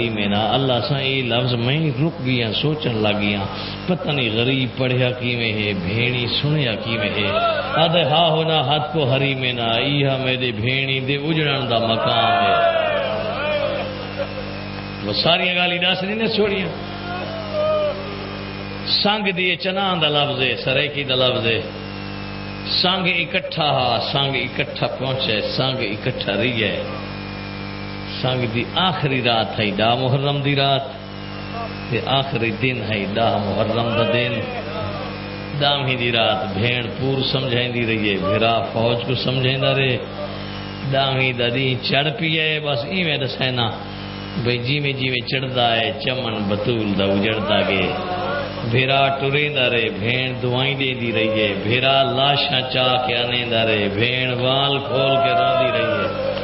میں نا اللہ سا یہ لفظ میں رک گیا سوچن لگیا پتہ نہیں غریب پڑھیا کی میں ہے بھیڑی سنیا کی میں ہے آدھے ہاں ہونا ہاتھ کو ہری میں نا ایہا میرے بھیڑی دے اجڑن دا مقام ہے وہ ساری گالی داس نہیں نے چھوڑیاں سنگ دیے چنان دا لفظ ہے سریکی دا لفظ ہے سنگ اکٹھا سنگ اکٹھا پہنچے سنگ اکٹھا رہی ہے سنگ دی آخری رات ہے دا محرم دی رات تے آخری دن ہے دا محرم دا دن دام ہی دی رات بھیڑ پور سمجھائیں دی رہی ہے بھیرا فوج کو سمجھائیں دا رہے دام ہی دا دی چڑھ پی ہے بس ایویں دسینا بھئی جی میں چڑھ دا ہے چمن بطول دا اجڑ دا گے بھیرا ٹریں دا رہے بھیڑ دعائیں دے دی رہی ہے بھیرا لاشاں چاہ کے آنے دا رہے بھیڑ وال کھول کے رو دی رہی ہے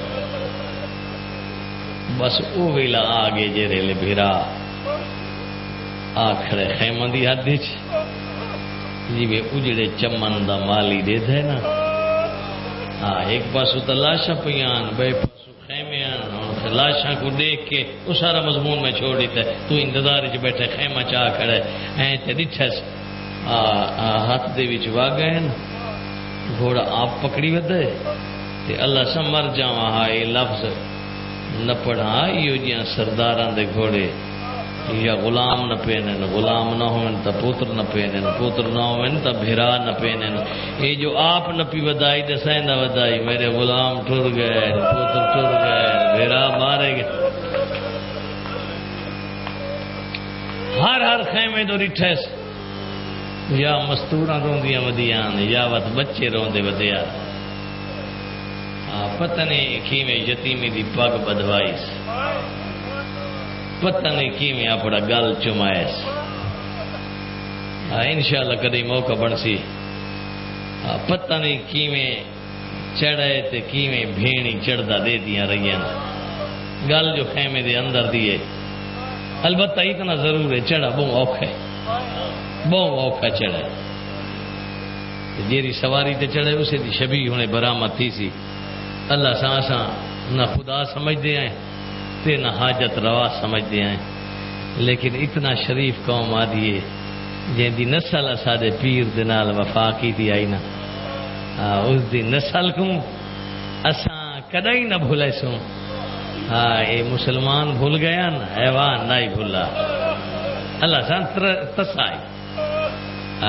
بس او ویلا آگے جرے لے بھیرا آکھڑے خیمہ دی حد دیچ جی بے اجڑے چمن دا مالی دے دے نا ایک پاسو تا لاشا پیان بے پاسو خیمیان اور لاشا کو دیکھ کے وہ سارا مضمون میں چھوڑ دیتا ہے تو انتظار چ بیٹھے خیمہ چاہ کھڑے ہیں تے دچھس ہاتھ دے وچ وا گئے نا گھوڑا آپ پکڑی ودے تے اللہ سے مر جاواں اے لفظ نہ پڑھا یہ جیاں سرداراں دے گھوڑے یا غلام نہ پینن غلام نہ ہوئن تا پوتر نہ پینن پوتر نہ ہوئن تا بھیرا نہ پینن یہ جو آپ نہ پی ودائی دسائیں نہ ودائی میرے غلام ٹر گئے پوتر ٹر گئے بھیرا مارے گئے ہر خیمے دو رٹھیس یا مستوراں روندیاں ودیاں یا وت بچے روندے ودیا پتہ نہیں کی میں یتیمی دی پگ بدوائیس پتہ نہیں کی میں اپنا گل چمائیس انشاءاللہ کدی موقع بنسی پتہ نہیں کی میں چڑھے تے کی میں بھیڑی چڑھدا دے دیاں رہیاں گل جو خیمے دے اندر دیے البتہ اتنا ضرور ہے چڑھا بہت اوکھا چڑھا جیری سواری تے چڑھے اسے دی شبیہ ہونے برآمد تھی سی اللہ سانساں نہ خدا سمجھ دے آئیں تے نہ حاجت روا سمجھ دے آئیں لیکن اتنا شریف قوم آدھیے جن دی نسل اسادے پیر دنال وفا کی دی آئی نا اس دی نسل کو اساں کدائی نہ بھولے سوں اے مسلمان بھول گیا نا حیوان نہ ہی بھولا اللہ سان تسائی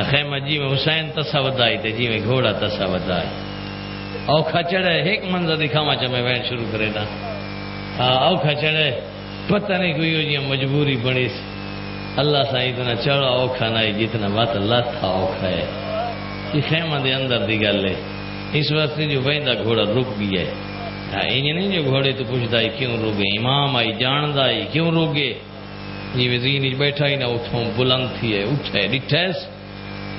خیمہ جی میں حسین تسا ودائی تے جی میں گھوڑا تسا ودائی اوکھا چڑھے ایک منظر دکھاوا چا میں وین شروع کرے نا اوکھا چڑھے پتہ نہیں کوئی ہو جی مجبوری بڑی اللہ سا اتنا چڑھا اوکھا نہیں جتنا بات اللہ تھا اوکھا ہے یہ خیمہ دے اندر دی گل ہے اس وقت جو ویندہ گھوڑا رک گیا ہے یہ نہیں جو گھوڑے تو پوچھتا ہے کیوں روگے امام آئی جاندہ آئی کیوں روگے یہ وزین بیٹھا ہی نہ اتھوں بلند تھی ہے اٹھے ڈٹھیس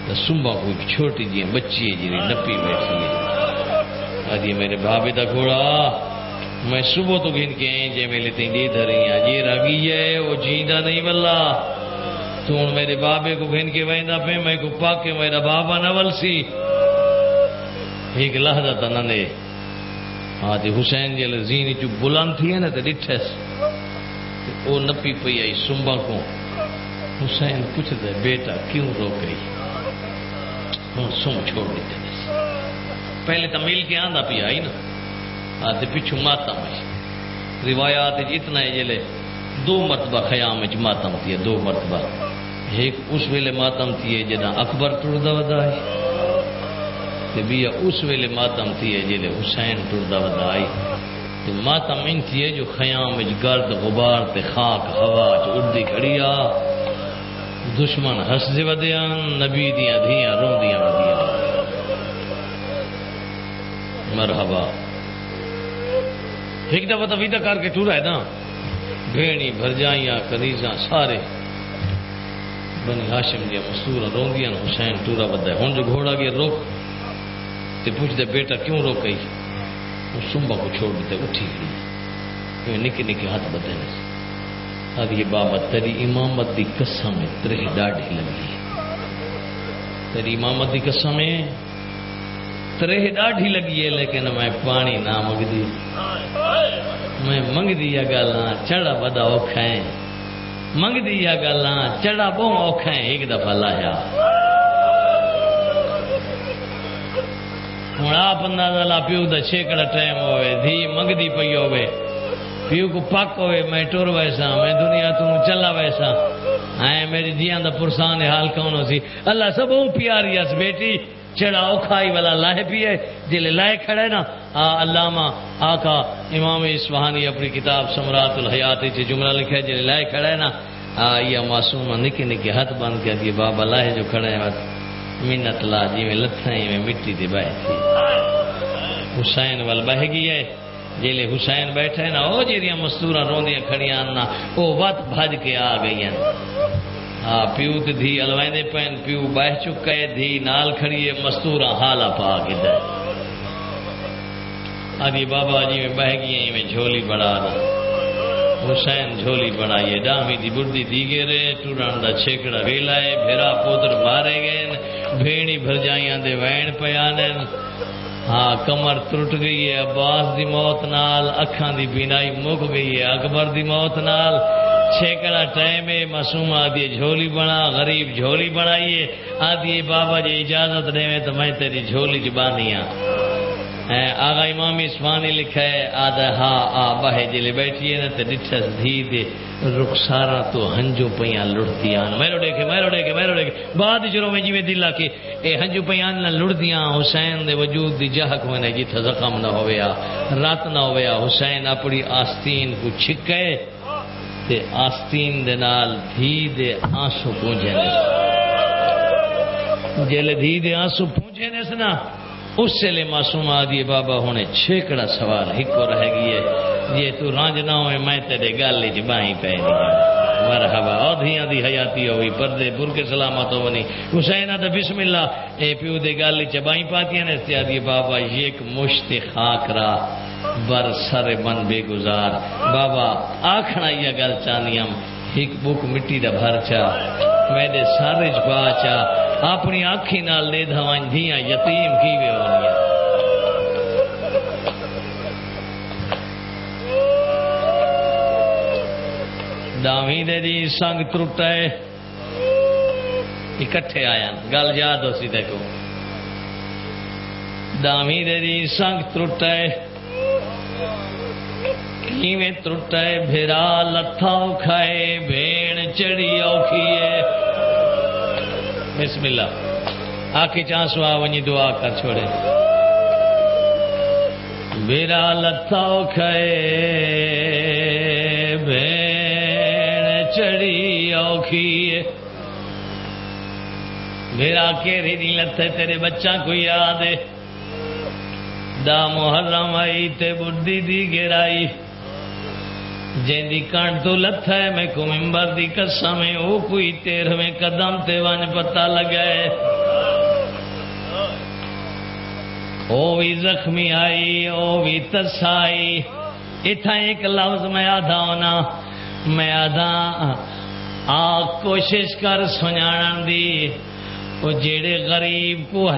تو سنبا کوئی چھوٹی جی بچی ہے جی نپی بیٹھی ہے آدھی میرے بھابی دا گھوڑا میں صبح تو گھن کے آئیں جے میں لیتے دے دھریں یہ رگی ہے وہ جیندہ نہیں بلّا تو ان میرے بابے کو گھن کے ویندہ پہ میں کو پاک کے میرا بابا نول سی ایک لحظہ تا ننے آدھی حسین جی لزینی جو بلند تھی ہے نا تو ڈٹھیس وہ نپی پئی آئی سنبا کو حسین پوچھ دے بیٹا کیوں رو گئی سم چھوڑ دیتے پہلے تو مل کے آندہ پی آئی نا آتے پیچھو ماتم ہے روایات اتنا ہے جلے 2 مرتبہ خیام ماتم تھی ہے 2 مرتبہ ایک اس ویلے ماتم تھی ہے جنا اکبر ٹردہ ودا ہے بیا اس ویلے ماتم تھی ہے جلے حسین ٹردہ ودا آئی ماتم ان تھی ہے جو خیام گرد غبار تے خاک ہوا جو اردی کھڑیا دشمن ہس دے ودیاں نبی دیاں دھیاں رو دیاں ودیاں مرحبا ایک دفعہ تو ویدہ کر کے ٹورا ہے نا بھیڑی بھرجائیاں کنیزاں سارے بنی ہاشم دیا مستورہ روندیاں حسین ٹورا بدھا ہے ہون جو گھوڑا گیا روک تے پوچھ دے بیٹا کیوں روک گئی وہ سنبا کو چھوڑ دیتے اٹھی گئی نکے نکے ہاتھ بدھے نے یہ بابا تیری امامت دی قسم ہے ترہ ڈاڑھی لگی ہے تیری امامت دی قسم ہے ترہ ڈاڈھی لگی ہے لیکن میں پانی نہ منگدی میں منگدی یا گالاں چڑا بدا اوکھا ہے منگدی یا گالاں چڑا بہوں اوکھا ہے ایک دفعہ لایا ہوں آپ اندازہ لا پیو دا چھیکڑا ٹائم ہوئے دھی منگدی پئی ہوئے پیو کو پک ہوئے میں ٹور ویسا میں دنیا تو چلا ویسا آئے میری دھیاں دا پرسان حال کونو سی اللہ سب پیاری اس بیٹی چڑا اوکھائی والا لائے پیے جلے لائے کھڑے نا علامہ آقا امام اصفہانی اپنی کتاب ثمرات الحیات سے جملہ لکھے جلے لائے کھڑے نا یہ معصومہ نکی نکی ہاتھ بند کیا کہ بابا لائے جو کھڑے ہیں منت لا جی میں لتھائیں میں مٹی دے بائے تھی حسین وال بہ گئی ہے جیلے حسین بیٹھے نا او جیریاں مستورہ روندیاں کھڑیاں نا او وقت بھج کے آ گئی ہیں پیو تے دھی الوائندے پین پیو بہ چکا ہے دھی نال کھڑی ہے مستورہ حالا پا کے دے آدھی بابا جی میں بہ گئی ہیں میں جھولی بڑھا دا حسین جھولی بڑھائیے ڈامی دی بڑی دی گے رہے ٹوران دا چھیکڑا ریلائے بھیرا پوتر بارے گئے بھیڑی بھر جائیاں دے وین پیانن ہاں کمر ٹوٹ گئی ہے عباس دی موت نال اکھاں دی بینائی مک گئی ہے اکبر دی موت نال چھیکڑا ٹائم ہے معصوم آدھی جھولی بنا غریب جھولی بنائیے آدھی بابا جی اجازت دے میں تو میں تیری جھولی جبانیاں آغا امام اصفہانی لکھا ہے آدھا ہاں باہے جلے بیٹھی ہے نا تو ڈٹھس دھی دے رخسارا تو ہنجو پیاں لڑتیاں میرو ڈیکھے بعد جروں میں جی میں دل آکے اے ہنجو پیاں نہ لڑتیاں حسین دے وجود دی جہک میں نے جیتھا زخم نہ ہویا رات نہ ہویا حسین اپنی آستین کو چھکے تے آستین دے نال دھی دے آنسو پونجے نے جلے دھی دے آنسو پونجے نے سنا اس سے لے معصوم آدھی بابا ہونے چھیکڑا سوال ہکو رہ گئی ہے یہ تو رانج نہ ہوئے میں تیرے گالے جبائیں پہ نہیں مرحبا اودھیاں دی حیاتی ہوئی پردے بر کے سلامت ہو بنی حسینہ دا بسم اللہ اے پیو دے گالے چبائیں پاتیاں نے استیادی بابا یک مشت خاک را بر سر من بے گزار بابا آکھنا یہ گل چانیم ایک بک مٹی دا بھر چا میرے سارے جبا چا اپنی آنکھی نال دے دھوائیں دھیاں یتیم کی وے ہونیاں دامی دے دی سنگ ترٹے اکٹھے آیا گل یاد ہو سی دیکھو دامی دے دی سنگ ترٹے کیویں ترٹے بھیرا لتھا کھائے بھیڑ چڑی اوکھیے بسم اللہ آکی چانسو آونی دعا کر چھوڑے بھیرا لتھا کھائے بھیڑ چڑی اوکھیے بھیرا کیری نہیں لتھے تیرے بچہ کو یاد ہے دا محرم آئی تے بڑی دی گرائی جن دی کانٹ تو لتھا ہے میں کو ممبر دی قسم ہے او کوئی 13ویں قدم تے وان پتہ لگائے او بھی زخمی آئی او بھی ترسائی اتھا ایک لفظ میں آدھا ہونا میں آدھا کوشش کر سنیانا دی او جیڑے غریب کو